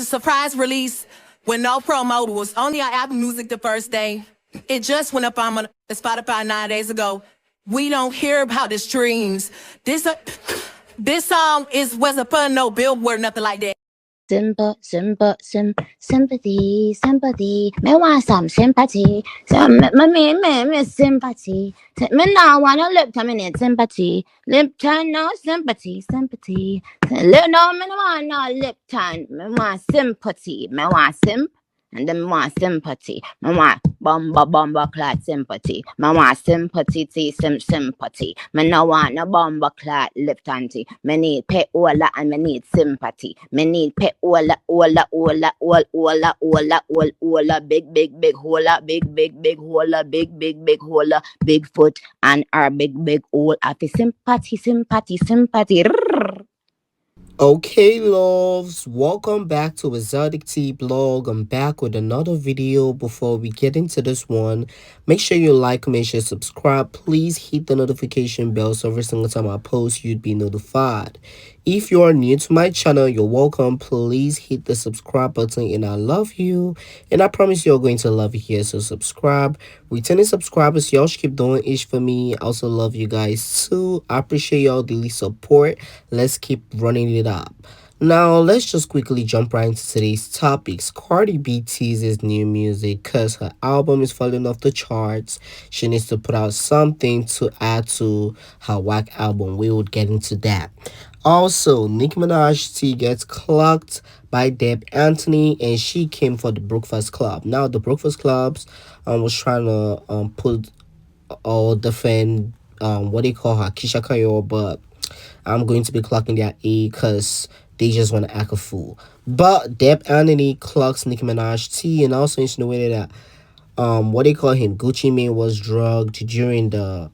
surprise release with no promo. It was only on Apple Music the first day. It just went up on Spotify 9 days ago. We don't hear about the streams. This song wasn't up on no Billboard, nothing like that. Sympathy. Me want some sympathy. Me sympathy. Me now wanna lip time in sympathy. Lip time, no sympathy. Lip no, me no want no lip time. Me want sympathy. Me want and then me want sympathy. Me want bomba clot sympathy. Me want sympathy, sympathy. Me no want no bomba clot lip tanty. Me need pay ola and me need sympathy. Me need pay ola, big hola, big hola, big hola, big hola, big foot and our big hole. After sympathy. Okay, loves, welcome back to ExoticTeaBlog. I'm back with another video. Before we get into this one, make sure you like, make sure you subscribe. Please hit the notification bell so every single time I post, you'd be notified. If you are new to my channel, you're welcome. Please hit the subscribe button and I love you. And I promise you're going to love it here. So subscribe. Returning subscribers, y'all should keep doing it for me. I also love you guys too. I appreciate y'all daily support. Let's keep running it up. Now, let's just quickly jump right into today's topics. Cardi B teases new music because her album is falling off the charts. She needs to put out something to add to her whack album. We would get into that. Also, Nicki Minaj T gets clocked by Deb Anthony and she came for the Breakfast Club. Now, the Breakfast Clubs was trying to put all different, what they call her, Keisha Kayo, but I'm going to be clocking their A because they just want to act a fool. But Deb Anthony clocks Nicki Minaj T and also insinuated that what they call him, Gucci Mane, was drugged during during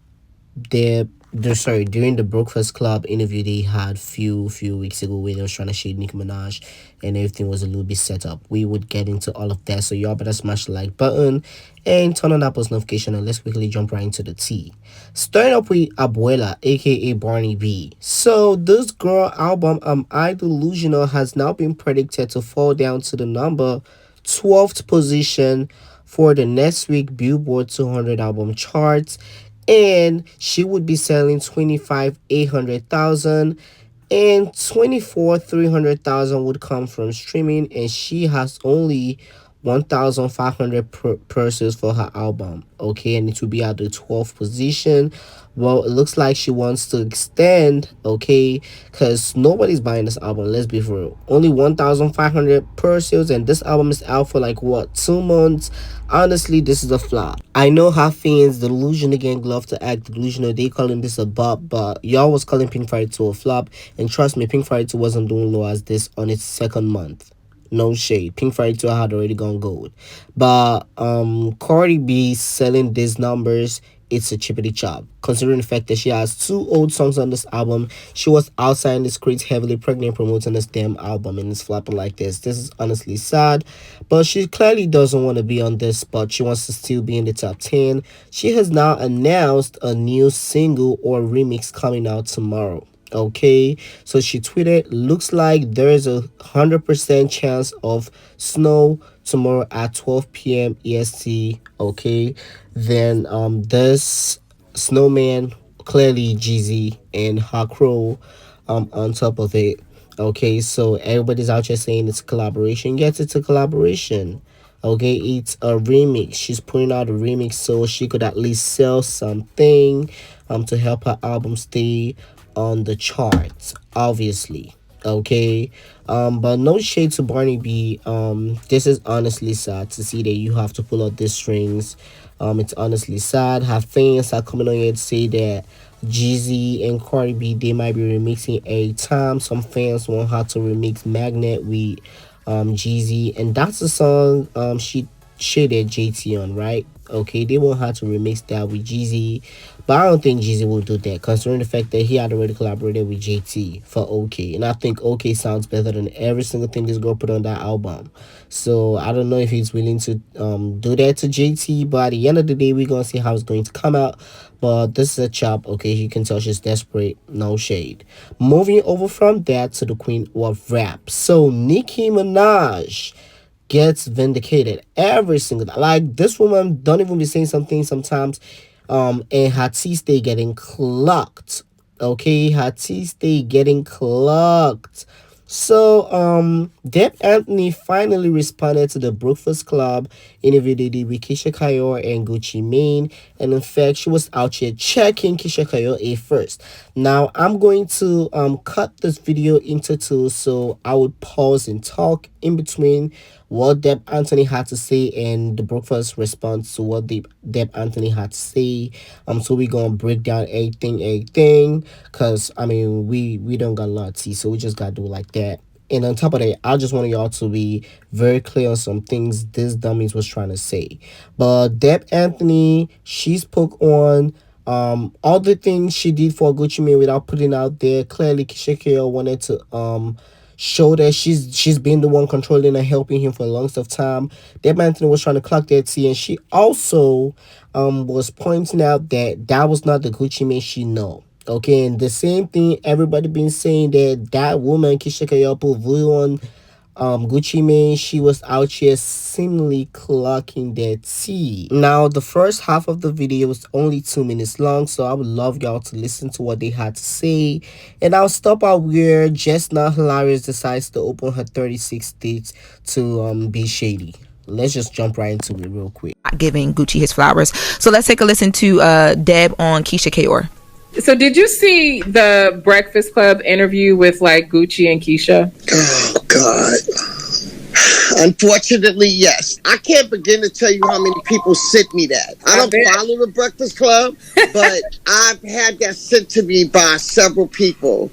the Breakfast Club interview they had few weeks ago where they was trying to shade Nicki Minaj and everything was a little bit set up. We would get into all of that, so y'all better smash the like button and turn on that post notification and let's quickly jump right into the tea. Starting up with Abuela, aka Cardi B. So this girl album, I Delusional, has now been predicted to fall down to the number 12th position for the next week Billboard 200 album charts, and she would be selling 25,800,000 and 24,300,000 would come from streaming, and she has only 1,500 purses for her album. Okay, and it will be at the 12th position. Well, it looks like she wants to extend, okay, because nobody's buying this album. Let's be for real. Only 1,500 purses, and this album is out for like what, 2 months. Honestly, this is a flop. I know how fans, the Delusional gang, love to act delusional. They calling this a bop, but y'all was calling Pink Friday 2 a flop, and trust me, Pink Friday 2 wasn't doing low as this on its second month. No shade. Pink Friday 2 had already gone gold. But Cardi B selling these numbers, it's a chippity chop. Considering the fact that she has 2 old songs on this album, she was outside in the streets heavily pregnant promoting this damn album and it's flopping like this. This is honestly sad. But she clearly doesn't want to be on this spot. She wants to still be in the top 10. She has now announced a new single or remix coming out tomorrow. Okay, so she tweeted, looks like there's 100% chance of snow tomorrow at 12 p.m. EST. Okay, then this snowman, clearly Jeezy and Hakro on top of it. Okay, so everybody's out here saying it's a collaboration. Yes, it's a collaboration. Okay, it's a remix. She's putting out a remix so she could at least sell something to help her album stay on the charts, obviously. Okay, but no shade to Cardi B. This is honestly sad to see that you have to pull out these strings. It's honestly sad. Her fans are coming on here to say that Jeezy and Cardi B, they might be remixing a time. Some fans want her to remix Magnet with Jeezy, and that's the song she shaded JT on, right? Okay, they want her to remix that with Jeezy, but I don't think Jeezy will do that, considering the fact that he had already collaborated with JT for OK, and I think OK sounds better than every single thing this girl put on that album. So I don't know if he's willing to do that to JT, but at the end of the day, we're gonna see how it's going to come out. But this is a chop. Okay, you can tell she's desperate, no shade. Moving over from that to the queen of rap, so Nicki Minaj gets vindicated every single time. Like, this woman don't even be saying something sometimes, and her tea stay getting clocked. Okay, her tea stay getting clocked. So Deb Anthony finally responded to the Breakfast Club interview they did with Keisha Kayor and Gucci Mane, and in fact she was out here checking Keisha Kayor A first. Now I'm going to cut this video into two, so I would pause and talk in between what Deb Anthony had to say and the Breakfast response to what Deb Anthony had to say. So we're gonna break down everything, cause I mean we don't got a lot to see, so we just gotta do it like that. And on top of that, I just want y'all to be very clear on some things this dummies was trying to say. But Deb Anthony, she spoke on all the things she did for Gucci Mane without putting out there. Clearly Keisha Kayor wanted to show that she's been the one controlling and helping him for a long of time. Deb Anthony was trying to clock that tea, and she also was pointing out that that was not the Gucci Mane she know. Okay, and the same thing everybody been saying, that woman Keisha Kayor put voodoo on Gucci Mane, she was out here seemingly clocking that tea. Now the first half of the video was only 2 minutes long, so I would love y'all to listen to what they had to say, and I'll stop out where Just Not Hilarious decides to open her 36 states to be shady. Let's just jump right into it real quick. Giving Gucci his flowers. So let's take a listen to Deb on Keisha Kayor. So did you see the Breakfast Club interview with like Gucci and Keisha? Oh God. Unfortunately, yes. I can't begin to tell you how many people sent me that. I don't follow the Breakfast Club, but I've had that sent to me by several people.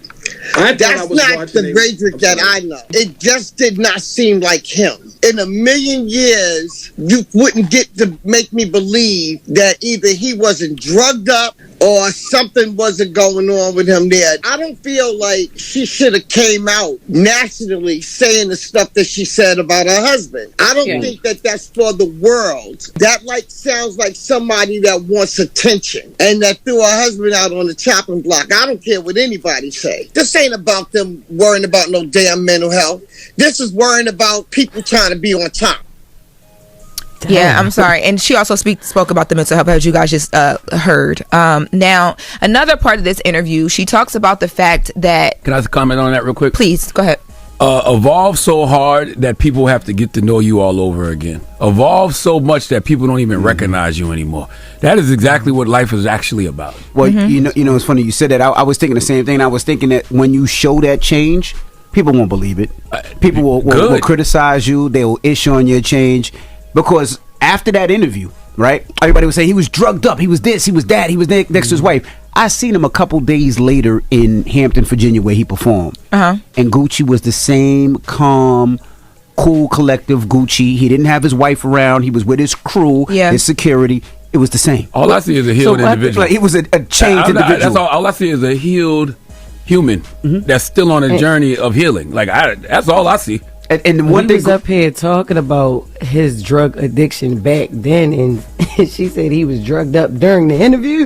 That's not the Bradrick that I know. It just did not seem like him. In a million years, you wouldn't get to make me believe that either he wasn't drugged up or something wasn't going on with him there. I don't feel like she should have came out nationally saying the stuff that she said about her husband. I don't think that that's for the world. That like sounds like somebody that wants attention and that threw her husband out on the chopping block. I don't care what anybody say. This ain't about them worrying about no damn mental health. This is worrying about people trying to be on top. Damn. Yeah, I'm sorry. And she also spoke about the mental health, as you guys just heard. Now, another part of this interview, she talks about the fact that... Can I comment on that real quick? Please, go ahead. Evolve so hard that people have to get to know you all over again. Evolve so much that people don't even recognize you anymore. That is exactly what life is actually about. Well, you know, it's funny you said that. I was thinking the same thing. I was thinking that when you show that change, people won't believe it. People will criticize you. They will issue on your change. Because after that interview, right, everybody would say he was drugged up, he was this, he was that, he was next to his wife. I seen him a couple days later in Hampton, Virginia, where he performed. And Gucci was the same calm, cool, collective Gucci. He didn't have his wife around. He was with his crew, his security. It was the same. All I see is a healed individual. Like, it was a changed individual. That's all I see is a healed human that's still on a journey of healing. Like, that's all I see. And one thing was up here talking about his drug addiction back then, and she said he was drugged up during the interview.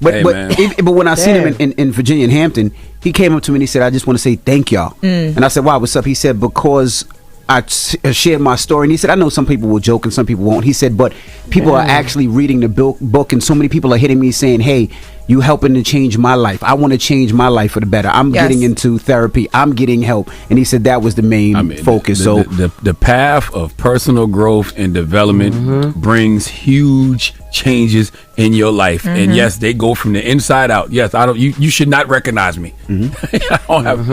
But when I seen him in Virginia and Hampton, he came up to me and he said, "I just want to say thank y'all." And I said, "Why? What's up?" He said, "Because I shared my story." And he said, "I know some people will joke and some people won't." He said, "But people are actually reading the book, and so many people are hitting me saying, 'Hey, you helping to change my life. I want to change my life for the better. I'm getting into therapy. I'm getting help.'" And he said that was the main focus. The path of personal growth and development brings huge changes in your life. And yes, they go from the inside out. Yes, you should not recognize me. I don't have,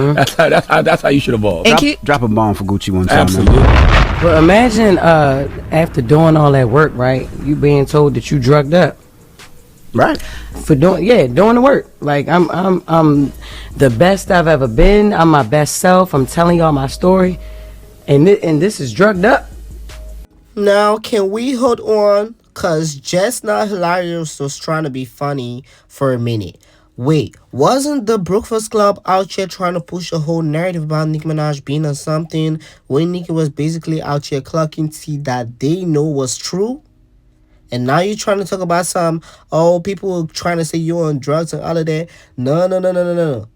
that's how you should evolve. Drop a bomb for Gucci one time. Absolutely. But imagine after doing all that work, right, you being told that you drugged up. Right. For doing the work. Like, I'm the best I've ever been. I'm my best self. I'm telling y'all my story, and this is drugged up. Now, can we hold on Cause Just Not Hilarious was trying to be funny for a minute. Wait, wasn't the Breakfast Club out here trying to push a whole narrative about Nicki Minaj being on something when Nicki was basically out here clocking tea that they know was true? And now you're trying to talk about people trying to say you're on drugs and all of that. No.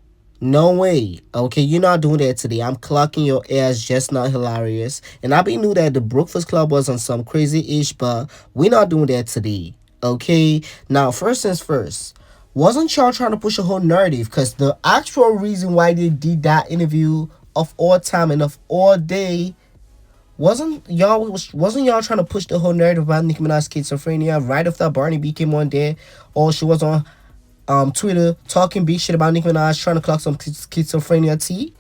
No way. Okay, you're not doing that today. I'm clocking your ass, Just Not Hilarious. And I knew that the Breakfast Club was on some crazy ish, but we're not doing that today. Okay? Now, first things first. Wasn't y'all trying to push a whole narrative? Because the actual reason why they did that interview of all time and of all day wasn't y'all trying to push the whole narrative about Nicki Minaj's schizophrenia right after Barney B came on there, or she was on Twitter talking big shit about Nicki Minaj trying to clock some schizophrenia tea?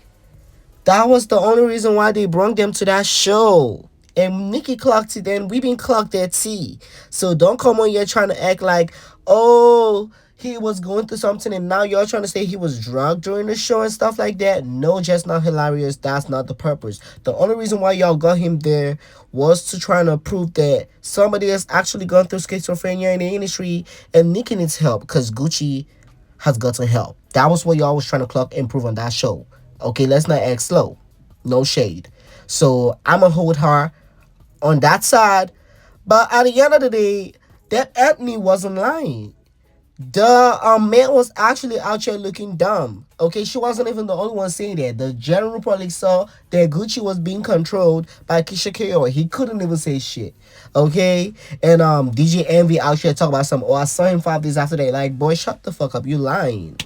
That was the only reason why they brought them to that show. And Nicki clocked it, and we been clocked that tea. So don't come on here trying to act like, oh, he was going through something and now y'all trying to say he was drugged during the show and stuff like that. No, Just Not Hilarious. That's not the purpose. The only reason why y'all got him there was to try to prove that somebody has actually gone through schizophrenia in the industry and Nicki needs help because Gucci has gotten help. That was what y'all was trying to clock and prove on that show. Okay, let's not act slow. No shade. So I'm going to hold her on that side. But at the end of the day, Deb Anthony wasn't lying. The man was actually out here looking dumb. Okay, she wasn't even the only one saying that. The general public saw that Gucci was being controlled by Keisha Kayor. He couldn't even say shit. Okay, and DJ Envy out here talking about I saw him 5 days after that. Like, boy, shut the fuck up. You lying.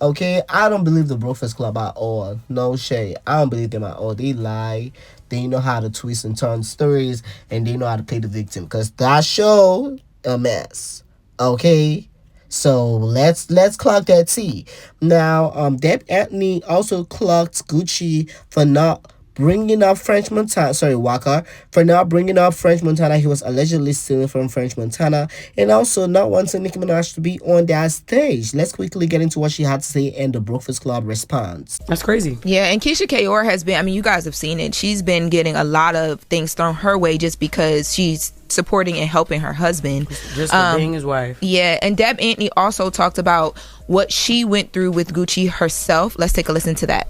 Okay, I don't believe the Breakfast Club at all. No shade. I don't believe them at all. They lie. They know how to twist and turn stories, and they know how to play the victim. Cause that show a mess. Okay. So let's clock that T. Now, Deb Anthony also clocked Gucci for not bringing up French Montana. Sorry, Waka, for not bringing up French Montana. He was allegedly stealing from French Montana, and also not wanting Nicki Minaj to be on that stage. Let's quickly get into what she had to say and the Breakfast Club response. That's crazy. Yeah, and Keisha Kayor has been, I mean, you guys have seen it. She's been getting a lot of things thrown her way just because she's supporting and helping her husband. Just for being his wife. Yeah, and Deb Antney also talked about what she went through with Gucci herself. Let's take a listen to that.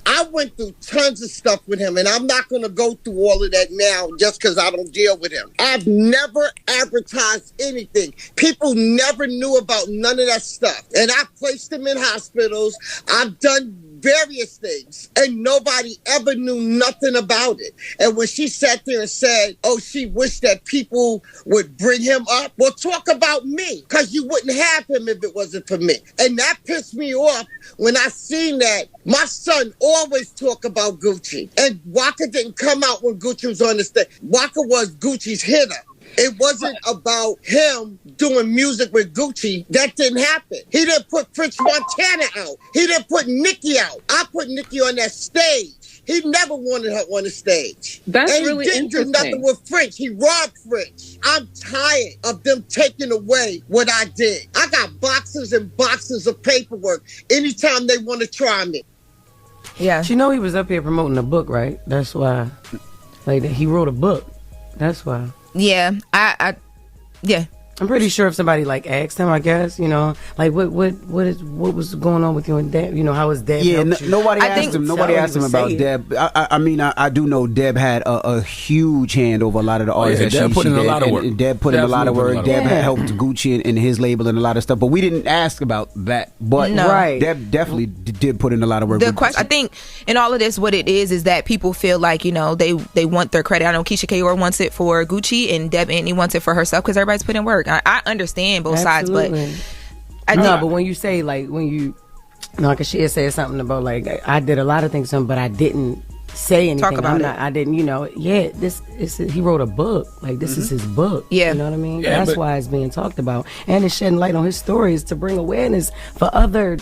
I went through tons of stuff with him, and I'm not going to go through all of that now just because I don't deal with him. I've never advertised anything. People never knew about none of that stuff. And I placed him in hospitals. I've done various things, and nobody ever knew nothing about it. And when she sat there and said, oh, she wished that people would bring him up, well, talk about me, because you wouldn't have him if it wasn't for me. And that pissed me off when I seen that. My son always talk about Gucci, and Waka didn't come out when Gucci was on the stage. Waka was Gucci's hitter. It wasn't about him doing music with Gucci. That didn't happen. He didn't put French Montana out. He didn't put Nicki out. I put Nicki on that stage. He never wanted her on the stage. That's and really he didn't do nothing with French. He robbed French. I'm tired of them taking away what I did. I got boxes and boxes of paperwork anytime they want to try me. Yeah. You know he was up here promoting a book, right? That's why. Like, he wrote a book. That's why. Yeah, yeah. I'm pretty sure if somebody like asked him, I guess, you know, like what was going on with you and Deb? You know, how was Deb? Yeah, nobody asked him. Nobody asked him about Deb. I mean, I do know Deb had a huge hand over a lot of the artists. Yeah, Deb put in a lot of work. Deb put in a lot of work. Deb had helped Gucci and his label and a lot of stuff, but we didn't ask about that. But no. Deb definitely did put in a lot of work. The question, I think, in all of this, what it is that people feel like, you know, they want their credit. I know Keisha Kayor wants it for Gucci and Deb Antney wants it for herself because everybody's put in work. I understand both sides, but but when you say because she had said something about like I did a lot of things, but I didn't say anything. Talk about I didn't, you know. Yeah, he wrote a book. Like this is his book. Yeah, you know what I mean. Yeah, that's why it's being talked about, and it's shedding light on his stories to bring awareness for other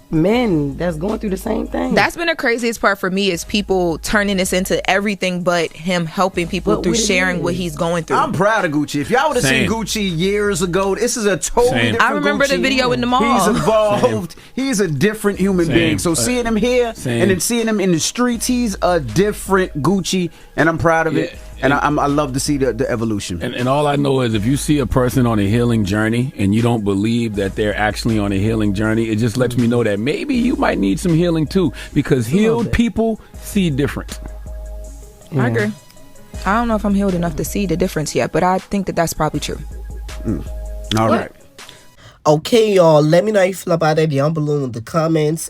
men that's going through the same thing. That's been the craziest part for me is people turning this into everything but him helping people through sharing what he's going through. I'm proud of Gucci. If y'all would have seen Gucci years ago, this is a totally different I remember Gucci. the video in the mall. He's evolved. He's a different human being. So seeing him here and then seeing him in the streets, he's a different Gucci, and I'm proud of it. And I love to see the evolution. And all I know is if you see a person on a healing journey and you don't believe that they're actually on a healing journey, it just lets me know that maybe you might need some healing too, because healed people see different. Yeah. I agree. I don't know if I'm healed enough to see the difference yet, but I think that that's probably true. All right. Okay, y'all. Let me know how you feel about it down below in the comments.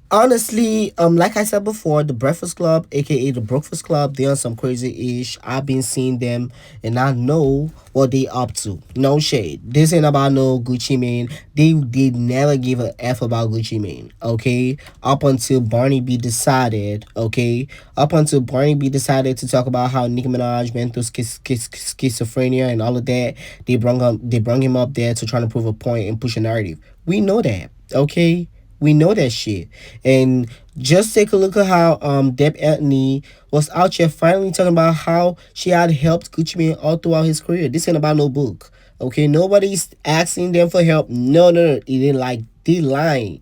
Honestly, like I said before, the Breakfast Club, aka the Breakfast Club, they're on some crazy ish. I've been seeing them and I know what they up to. No shade. This ain't about no Gucci Mane. They never give a F about Gucci Mane. Okay? Up until Barney B decided, okay? Up until Barney B decided to talk about how Nicki Minaj went through schizophrenia and all of that. They brung him up there to try to prove a point and push a narrative. We know that. Okay? We know that shit. And just take a look at how Deb Antney was out here finally talking about how she had helped Gucci Mane all throughout his career. This ain't about no book. Okay, nobody's asking them for help. No. It ain't like they lying.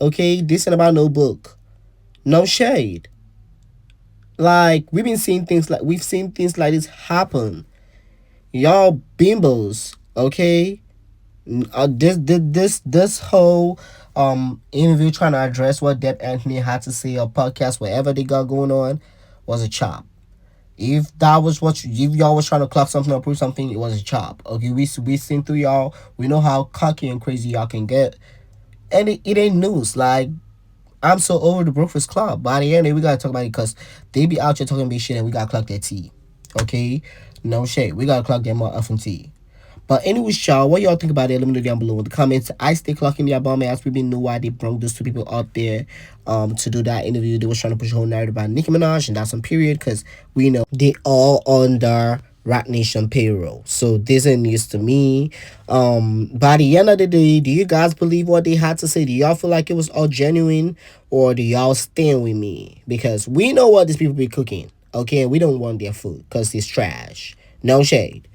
Okay, this ain't about no book. No shade. Like we've seen things like this happen. Y'all bimbos, okay? This whole interview trying to address what Deb Anthony had to say, or podcast, whatever they got going on, was a chop. If that was if y'all was trying to clock something or prove something, it was a chop. Okay, we seen through y'all. We know how cocky and crazy y'all can get, and it ain't news. Like I'm so over the Breakfast Club. By the end, we gotta talk about it because they be out here talking big shit, and we gotta clock their tea. Okay, no shade. We gotta clock their motherfucking tea. But anyways, y'all, what y'all think about it? Let me know down below in the comments. I stay clocking the bomb ass. We didn't know why they brought those two people out there to do that interview. They was trying to push a whole narrative about Nicki Minaj and that's on period, because we know they all under Rat Nation payroll. So this ain't news to me. By the end of the day, do you guys believe what they had to say? Do y'all feel like it was all genuine, or do y'all stand with me? Because we know what these people be cooking. Okay, we don't want their food because it's trash. No shade.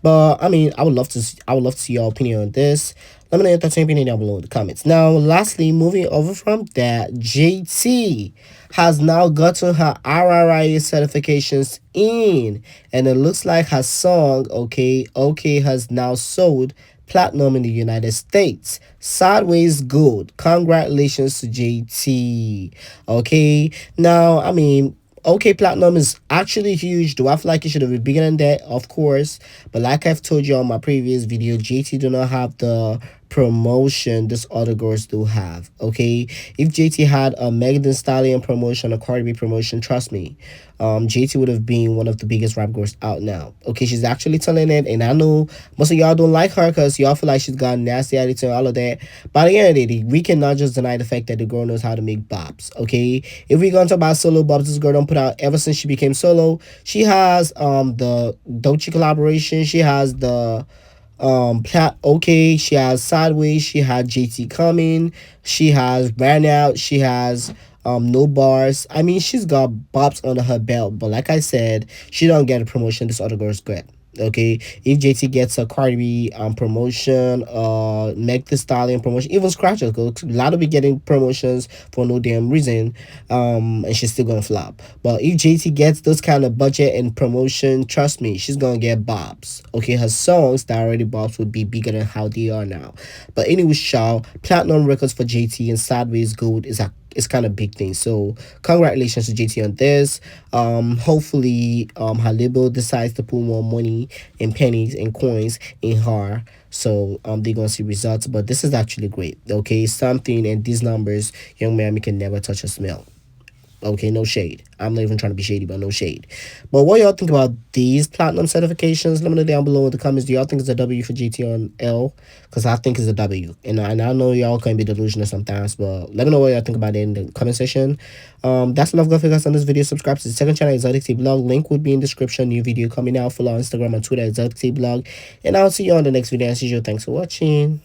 But I mean, I would love to see your opinion on this. Let me know your thoughts and opinion down below in the comments. Now, lastly, moving over from that, JT has now gotten her RIAA certifications in, and it looks like her song Okay has now sold platinum in the United States. Sideways Good. Congratulations to JT. Okay, now I mean, Okay platinum is actually huge. Do I feel like it should have been bigger than that? Of course. But like I've told you on my previous video, JT do not have the promotion this other girls do have. Okay, if JT had a Megan Thee Stallion promotion, a Cardi B promotion, trust me, JT would have been one of the biggest rap girls out now. Okay, she's actually telling it, and I know most of y'all don't like her because y'all feel like she's got nasty attitude and all of that. By the end of the day, we cannot just deny the fact that the girl knows how to make bops. Okay, if we're gonna talk about solo bops, this girl don't put out ever since she became solo. She has the Dolce collaboration. She has the she has Sideways, she had JT Coming, she has Ran Out, she has No Bars. I mean, she's got bops under her belt, but like I said, she don't get a promotion this other girl's get. Okay, if JT gets a Cardi B promotion, Meg Thee Stallion promotion, even Scratcher, because a lot of be getting promotions for no damn reason, and she's still gonna flop. But if JT gets those kind of budget and promotion, trust me, she's gonna get bops. Okay, her songs that already bops would be bigger than how they are now. But anyways, y'all, platinum records for JT and Sideways Gold is kind of big thing. So congratulations to JT on this. Hopefully her label decides to put more money and pennies and coins in her, so they're gonna see results. But this is actually great. Okay, something, and these numbers, young man, can never touch or smell. Okay, no shade. I'm not even trying to be shady, but no shade. But what y'all think about these platinum certifications? Let me know down below in the comments. Do y'all think it's a W for JT on L? Because I think it's a W. And I know y'all can be delusional sometimes, but let me know what y'all think about it in the comment section. That's enough good for us on this video. Subscribe to the second channel, ExoticTeaBlog. Link would be in the description. New video coming out. Follow on Instagram and Twitter, ExoticTeaBlog. And I'll see you on the next video. As usual, thanks for watching.